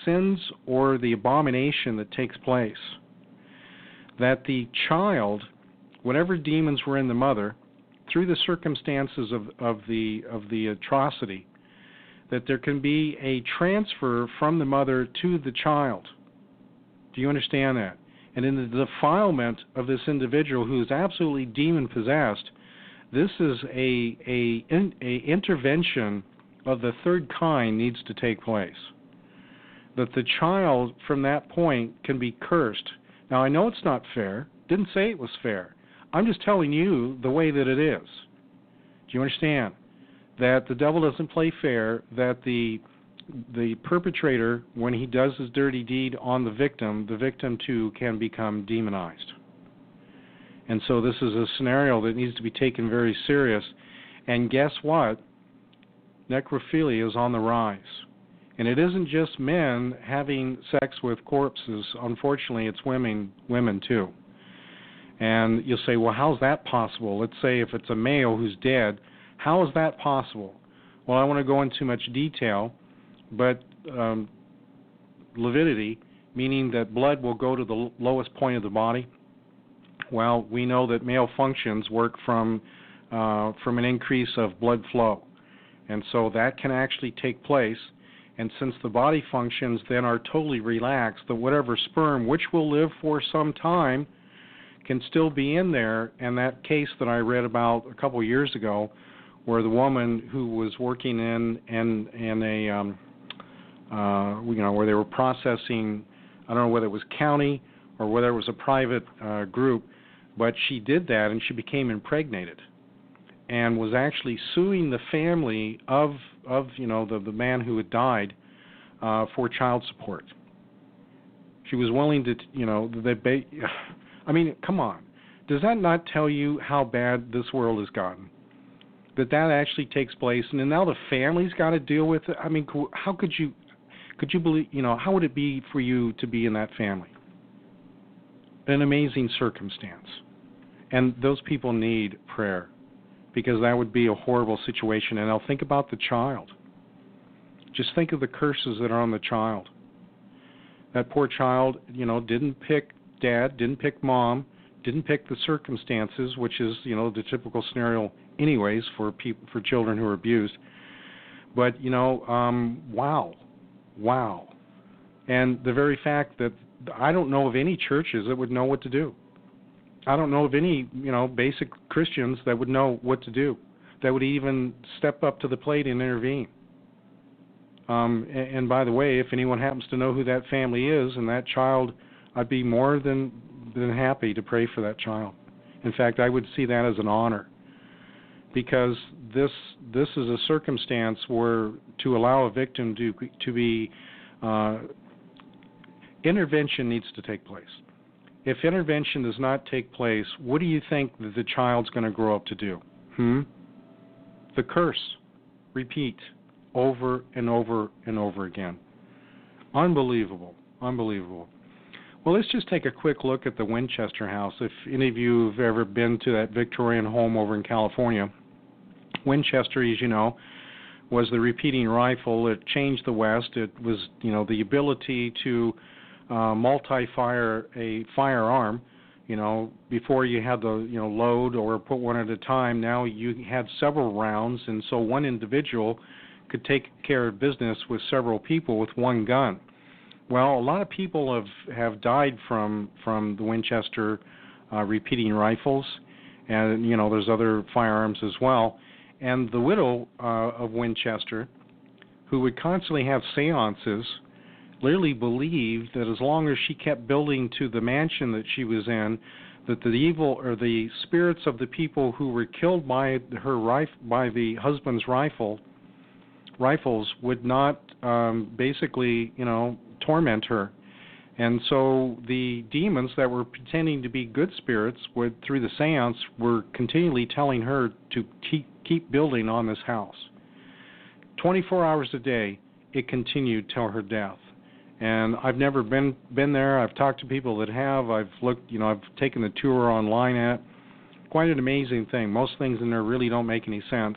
sins or the abomination that takes place, that the child, whatever demons were in the mother, through the circumstances of the atrocity, that there can be a transfer from the mother to the child. Do you understand that? And in the defilement of this individual who is absolutely demon-possessed, this is a intervention of the third kind needs to take place. That the child from that point can be cursed. Now, I know it's not fair. Didn't say it was fair. I'm just telling you the way that it is. Do you understand? That the devil doesn't play fair, that the perpetrator, when he does his dirty deed on the victim too can become demonized. And so this is a scenario that needs to be taken very serious. And guess what? Necrophilia is on the rise. And it isn't just men having sex with corpses. Unfortunately, it's women too. And you'll say, well, how's that possible? Let's say if it's a male who's dead, how is that possible? Well, I want to go into too much detail, but lividity, meaning that blood will go to the lowest point of the body. Well, we know that male functions work from an increase of blood flow, and so that can actually take place. And since the body functions then are totally relaxed, that whatever sperm, which will live for some time, can still be in there. And that case that I read about a couple of years ago, where the woman who was working in a where they were processing, I don't know whether it was county or whether it was a private group, but she did that and she became impregnated and was actually suing the family of the man who had died for child support. She was willing to, I mean, come on. Does that not tell you how bad this world has gotten? That actually takes place, and then now the family's got to deal with it. I mean, how could you believe, how would it be for you to be in that family? An amazing circumstance. And those people need prayer, because that would be a horrible situation. And now think about the child. Just think of the curses that are on the child. That poor child, didn't pick dad, didn't pick mom, didn't pick the circumstances, which is, the typical scenario anyways for children who are abused. But, wow. And the very fact that I don't know of any churches that would know what to do. I don't know of any, basic Christians that would know what to do, that would even step up to the plate and intervene. And by the way, if anyone happens to know who that family is and that child, I'd be more than happy to pray for that child. In fact, I would see that as an honor, because this is a circumstance where to allow a victim to be intervention needs to take place. If intervention does not take place, what do you think that the child's going to grow up to do? The curse. Repeat over and over and over again. Unbelievable. Unbelievable. Well, let's just take a quick look at the Winchester house. If any of you have ever been to that Victorian home over in California, Winchester, as you know, was the repeating rifle. It changed the West. It was, the ability to multi-fire a firearm. Before you had to, load or put one at a time. Now you had several rounds, and so one individual could take care of business with several people with one gun. Well, a lot of people have died from the Winchester repeating rifles, and there's other firearms as well. And the widow of Winchester, who would constantly have seances, literally believed that as long as she kept building to the mansion that she was in, that the evil or the spirits of the people who were killed by by the husband's rifles would not basically torment her. And so the demons that were pretending to be good spirits would, through the seance, were continually telling her to keep building on this house. 24 hours a day, it continued till her death. And I've never been there. I've talked to people that have. I've looked, I've taken the tour online at. Quite an amazing thing. Most things in there really don't make any sense.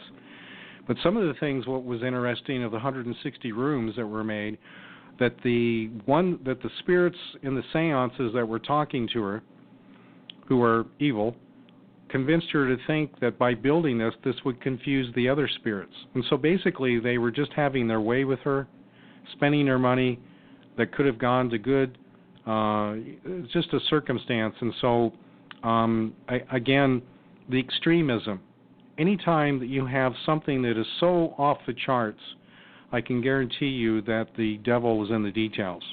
But some of the things, what was interesting of the 160 rooms that were made, that the spirits in the seances that were talking to her, who are evil, convinced her to think that by building this would confuse the other spirits. And so basically they were just having their way with her, spending their money that could have gone to good. It's just a circumstance. And so, again, the extremism. Anytime that you have something that is so off the charts, I can guarantee you that the devil is in the details.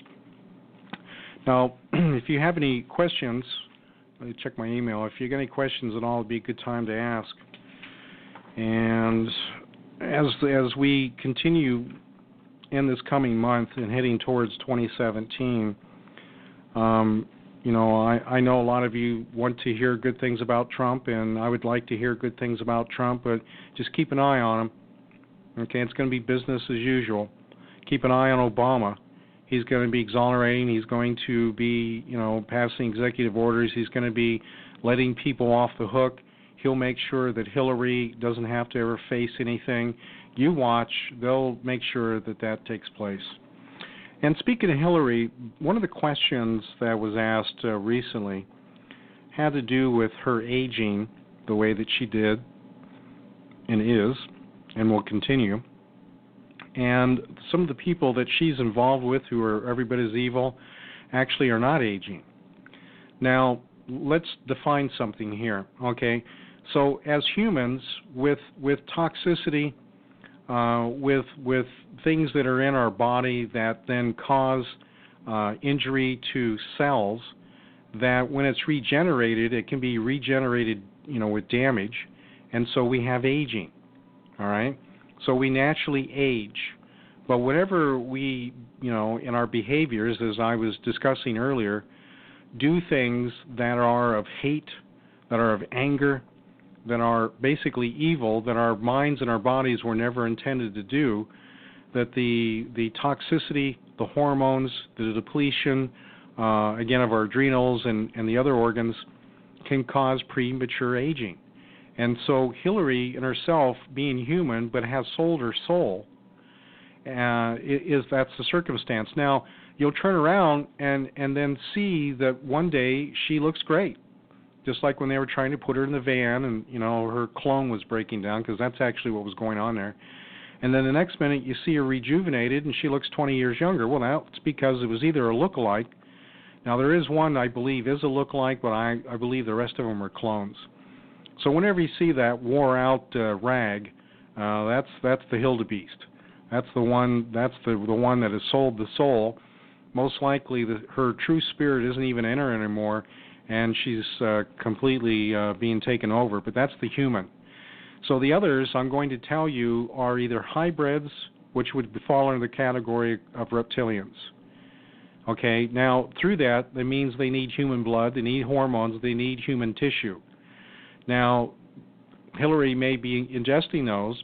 Now, if you have any questions, let me check my email. If you got any questions at all, it'd be a good time to ask. And as we continue in this coming month and heading towards 2017, I know a lot of you want to hear good things about Trump, and I would like to hear good things about Trump, but just keep an eye on him. Okay, it's going to be business as usual. Keep an eye on Obama. He's going to be exonerating. He's going to be, passing executive orders. He's going to be letting people off the hook. He'll make sure that Hillary doesn't have to ever face anything. You watch. They'll make sure that takes place. And speaking of Hillary, one of the questions that was asked recently had to do with her aging the way that she did and is and will continue. And some of the people that she's involved with who are every bit as evil actually are not aging. Now, let's define something here, okay? So as humans, with toxicity, with things that are in our body that then cause injury to cells, that when it's regenerated, it can be regenerated, with damage, and so we have aging, all right? So we naturally age. But whatever we, in our behaviors, as I was discussing earlier, do things that are of hate, that are of anger, that are basically evil, that our minds and our bodies were never intended to do, that the toxicity, the hormones, the depletion, again, of our adrenals and the other organs can cause premature aging. And so Hillary in herself, being human but has sold her soul, that's the circumstance. Now, you'll turn around and then see that one day she looks great. Just like when they were trying to put her in the van and, her clone was breaking down, because that's actually what was going on there. And then the next minute you see her rejuvenated and she looks 20 years younger. Well, that's because it was either a look-alike. Now, there is one I believe is a look-alike, but I believe the rest of them are clones. So whenever you see that wore-out rag, that's the wildebeest. That's the one. That's the one that has sold the soul. Most likely, her true spirit isn't even in her anymore, and she's completely being taken over, but that's the human. So the others I'm going to tell you are either hybrids, which would fall under the category of reptilians. Okay, now through that means they need human blood, they need hormones, they need human tissue. Now, Hillary may be ingesting those,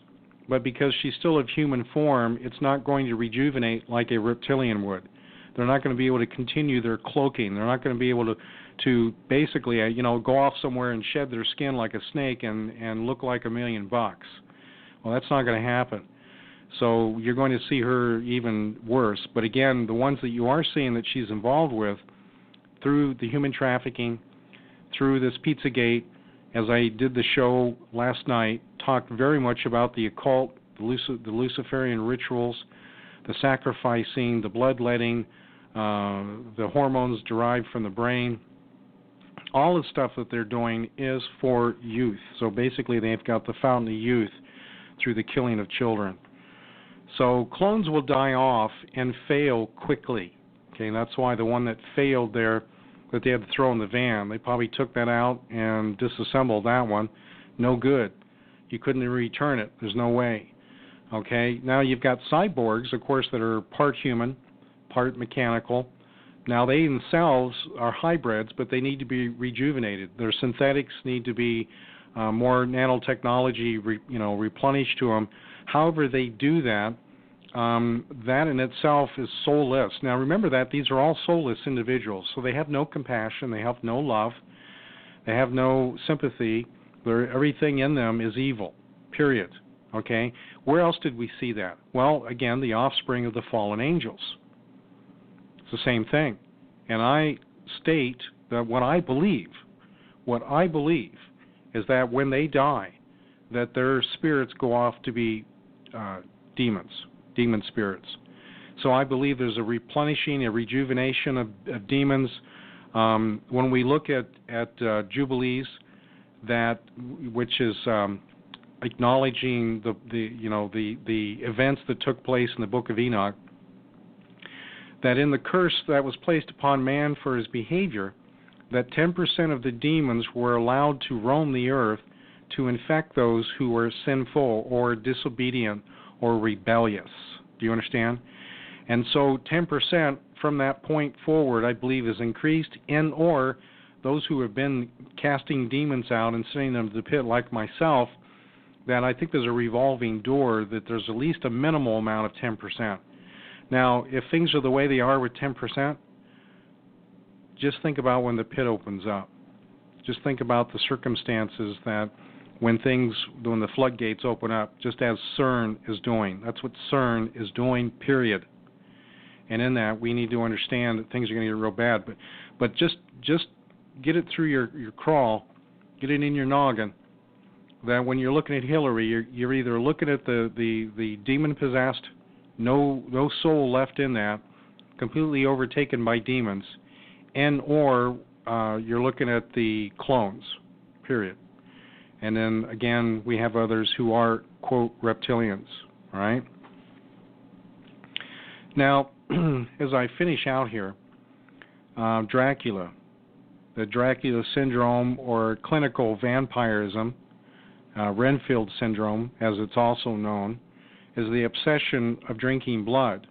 but because she's still of human form, it's not going to rejuvenate like a reptilian would. They're not going to be able to continue their cloaking. They're not going to be able to basically, go off somewhere and shed their skin like a snake and look like $1 million. Well, that's not going to happen. So you're going to see her even worse. But again, the ones that you are seeing that she's involved with through the human trafficking, through this Pizzagate, as I did the show last night, talked very much about the occult, the Luciferian rituals, the sacrificing, the bloodletting, the hormones derived from the brain. All the stuff that they're doing is for youth. So basically they've got the fountain of youth through the killing of children. So clones will die off and fail quickly. Okay, that's why the one that failed there that they had to throw in the van, they probably took that out and disassembled that one. No good. You couldn't return it. There's no way. Okay, now you've got cyborgs, of course, that are part human, part mechanical. Now they themselves are hybrids, but they need to be rejuvenated. Their synthetics need to be more nanotechnology, replenished to them. However they do that, that in itself is soulless. Now remember that these are all soulless individuals, so they have no compassion, they have no love, they have no sympathy. Everything in them is evil, period. Okay? Where else did we see that? Well, again, the offspring of the fallen angels. It's the same thing. And I state that what I believe is that when they die, that their spirits go off to be demon spirits. So I believe there's a replenishing, a rejuvenation of demons. When we look at Jubilees, which is acknowledging the events that took place in the Book of Enoch, that in the curse that was placed upon man for his behavior, that 10% of the demons were allowed to roam the earth to infect those who were sinful or disobedient or rebellious. Do you understand? And so 10% from that point forward, I believe, is increased, and or those who have been casting demons out and sending them to the pit like myself, that I think there's a revolving door, that there's at least a minimal amount of 10%. Now, if things are the way they are with 10%, just think about when the pit opens up. Just think about the circumstances that when the floodgates open up, just as CERN is doing. That's what CERN is doing, period. And in that, we need to understand that things are going to get real bad. But just get it through your crawl, get it in your noggin, that when you're looking at Hillary, you're either looking at the demon-possessed, no soul left in that, completely overtaken by demons, and or you're looking at the clones, period. And then, again, we have others who are, quote, reptilians, all right? Now, as I finish out here, Dracula, the Dracula syndrome, or clinical vampirism, Renfield syndrome, as it's also known, is the obsession of drinking blood.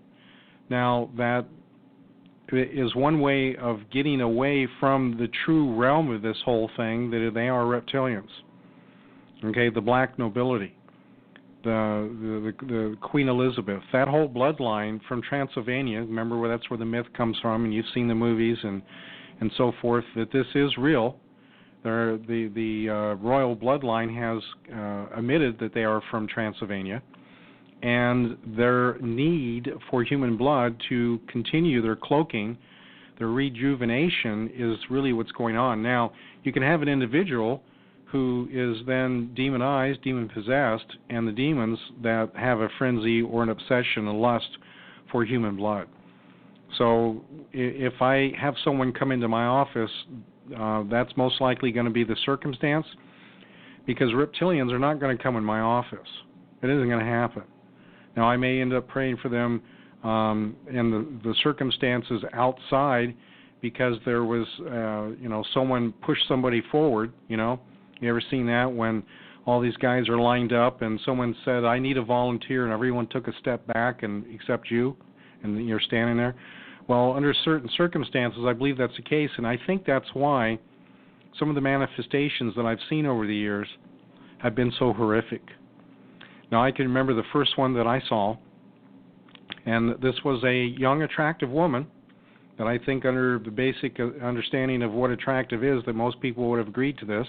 Now, that is one way of getting away from the true realm of this whole thing, that they are reptilians. Okay, the black nobility, the Queen Elizabeth, that whole bloodline from Transylvania, remember that's where the myth comes from, and you've seen the movies and so forth, that this is real. The royal bloodline has admitted that they are from Transylvania, and their need for human blood to continue their cloaking, their rejuvenation, is really what's going on. Now, you can have an individual who is then demonized, demon-possessed, and the demons that have a frenzy or an obsession, a lust for human blood. So if I have someone come into my office, that's most likely going to be the circumstance, because reptilians are not going to come in my office. It isn't going to happen. Now, I may end up praying for them in the circumstances outside, because there was, someone pushed somebody forward, You ever seen that when all these guys are lined up and someone said, I need a volunteer, and everyone took a step back and except you, and you're standing there? Well, under certain circumstances, I believe that's the case, and I think that's why some of the manifestations that I've seen over the years have been so horrific. Now, I can remember the first one that I saw, and this was a young, attractive woman that I think under the basic understanding of what attractive is, that most people would have agreed to this.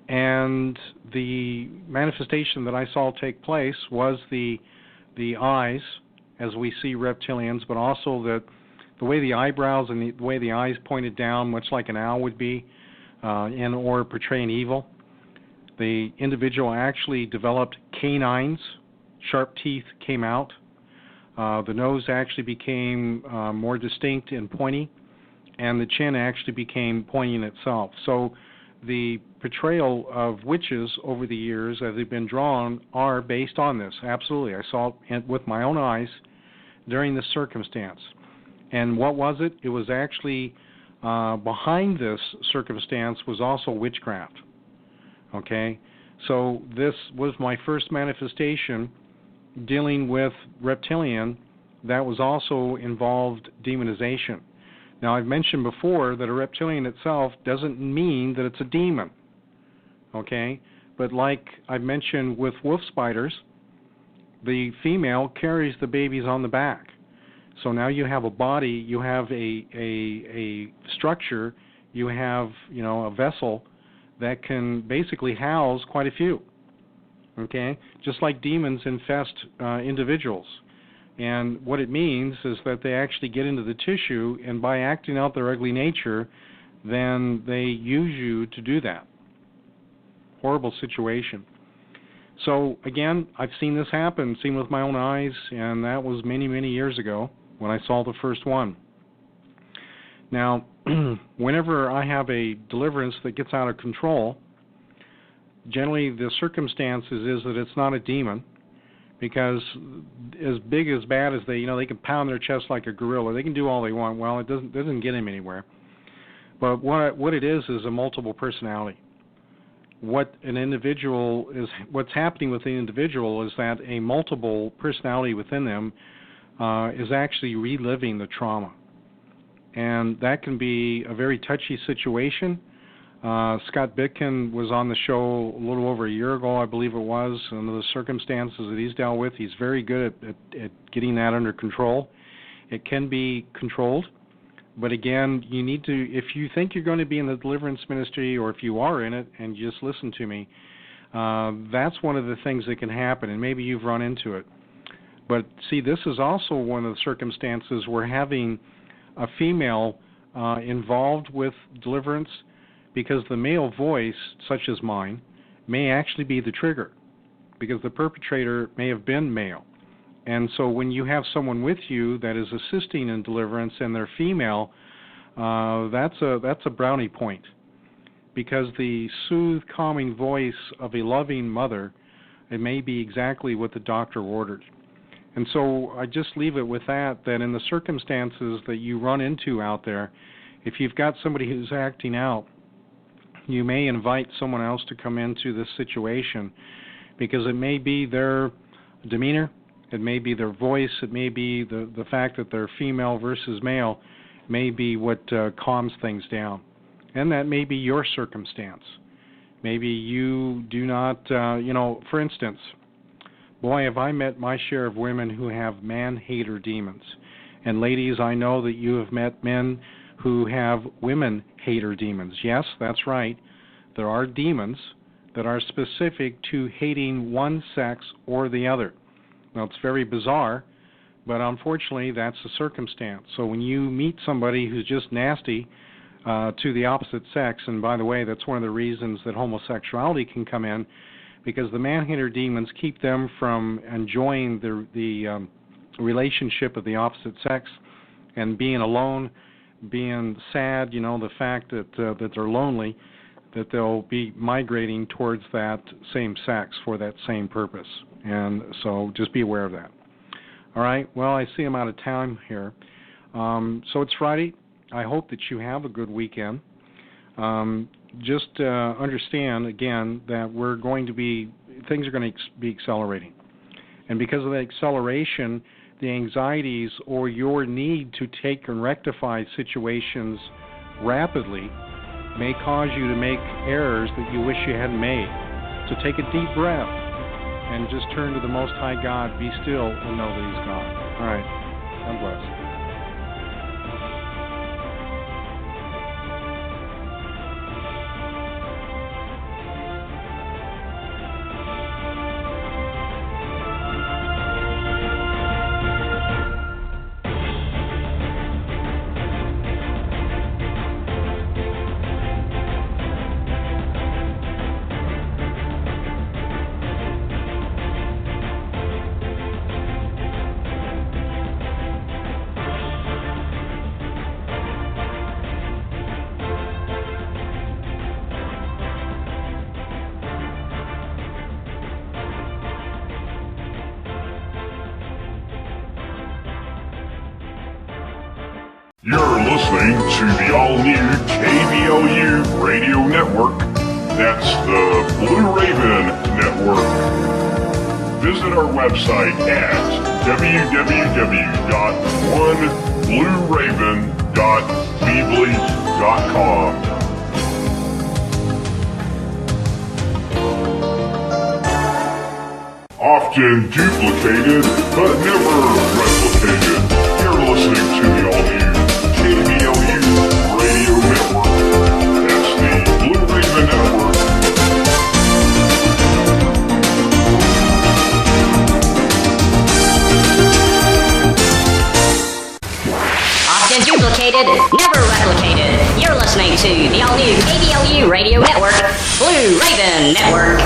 And the manifestation that I saw take place was the eyes, as we see reptilians, but also the way the eyebrows and the way the eyes pointed down, much like an owl would be, or portraying evil. The individual actually developed canines, sharp teeth came out. The nose actually became more distinct and pointy, and the chin actually became pointy in itself. So the portrayal of witches over the years, as they've been drawn, are based on this. Absolutely. I saw it with my own eyes during this circumstance. And what was it? It was actually behind this circumstance was also witchcraft. Okay? So this was my first manifestation dealing with reptilian that was also involved demonization. Now, I've mentioned before that a reptilian itself doesn't mean that it's a demon, okay? But like I mentioned with wolf spiders, the female carries the babies on the back. So now you have a body, you have a structure, you have, a vessel that can basically house quite a few, okay? Just like demons infest individuals. And what it means is that they actually get into the tissue, and by acting out their ugly nature, then they use you to do that. Horrible situation. So, again, I've seen this happen, seen with my own eyes, and that was many, many years ago when I saw the first one. Now, whenever I have a deliverance that gets out of control, generally the circumstances is that it's not a demon, because as big as bad as they can pound their chest like a gorilla, they can do all they want. Well, it doesn't get them anywhere. But what it is a multiple personality. What's happening with the individual is that a multiple personality within them is actually reliving the trauma, and that can be a very touchy situation. Scott Bitkin was on the show a little over a year ago, I believe it was, under the circumstances that he's dealt with. He's very good at getting that under control. It can be controlled, but again, you need to, if you think you're going to be in the deliverance ministry, or if you are in it and you just listen to me, that's one of the things that can happen, and maybe you've run into it. But see, this is also one of the circumstances where having a female involved with deliverance, because the male voice, such as mine, may actually be the trigger, because the perpetrator may have been male. And so when you have someone with you that is assisting in deliverance and they're female, that's a brownie point, because the soothed, calming voice of a loving mother, it may be exactly what the doctor ordered. And so I just leave it with that in the circumstances that you run into out there, if you've got somebody who's acting out, you may invite someone else to come into this situation, because it may be their demeanor, it may be their voice, it may be the fact that they're female versus male, may be what calms things down. And that may be your circumstance. Maybe you do not, for instance, boy, have I met my share of women who have man-hater demons. And ladies, I know that you have met men who have women-hater demons. Yes, that's right. There are demons that are specific to hating one sex or the other. Now, it's very bizarre, but unfortunately, that's the circumstance. So when you meet somebody who's just nasty to the opposite sex, and by the way, that's one of the reasons that homosexuality can come in, because the man-hater demons keep them from enjoying the relationship of the opposite sex and being alone, being sad, the fact that they're lonely, that they'll be migrating towards that same sex for that same purpose. And so just be aware of that. All right, well, I see I'm out of time here. So it's Friday. I hope that you have a good weekend. Just understand, again, that things are going to be accelerating. And because of that acceleration, the anxieties or your need to take and rectify situations rapidly may cause you to make errors that you wish you hadn't made. So take a deep breath and just turn to the Most High God. Be still and know that He's God. All right. God bless. You're listening to the all-new KBLU Radio Network. That's the Blue Raven Network. Visit our website at www.oneblueraven.weebly.com. Often duplicated, but never replicated. You're listening to the all-new KBLU Radio Network. That's the Blue Raven Network. Often duplicated, never replicated. You're listening to the all-new KBLU Radio Network, Blue Raven Network.